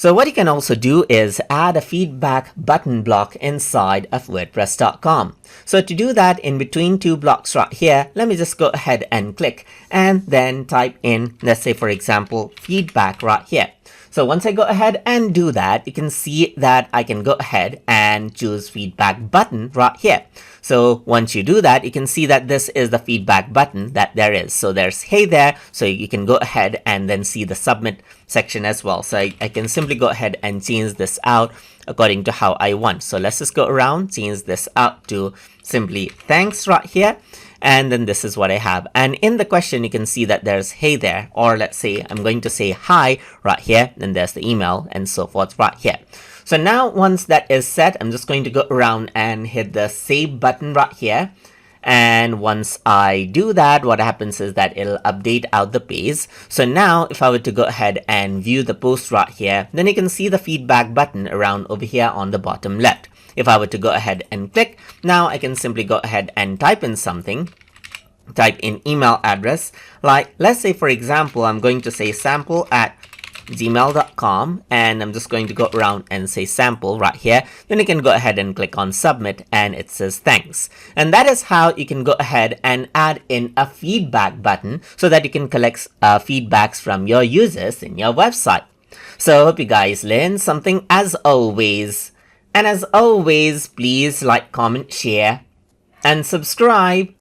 So what you can also do is add a feedback button block inside of wordpress.com. So to do that, in between two blocks right here, let me just go ahead and click and then type in, let's say for example, feedback right here. So once I go ahead and do that, you can see that I can go ahead and choose feedback button right here. So once you do that, you can see that this is the feedback button that there is. So there's hey there, so you can go ahead and then see the submit section as well. So I can simply go ahead and change this out according to how I want. So let's just go around, change this out to simply thanks right here. And then this is what I have. And in the question, you can see that there's hey there, or let's say I'm going to say hi right here. And there's the email and so forth right here. So now once that is set, I'm just going to go around and hit the save button right here. And once I do that, what happens is that it'll update out the page. So now if I were to go ahead and view the post right here, then you can see the feedback button around over here on the bottom left. If I were to go ahead and click, now I can simply go ahead and type in something, type in email address, like let's say for example, I'm going to say sample@gmail.com, and I'm just going to go around and say sample right here. Then you can go ahead and click on submit and it says thanks. And that is how you can go ahead and add in a feedback button so that you can collect feedbacks from your users in your website. So I hope you guys learned something as always. And as always, please like, comment, share, and subscribe.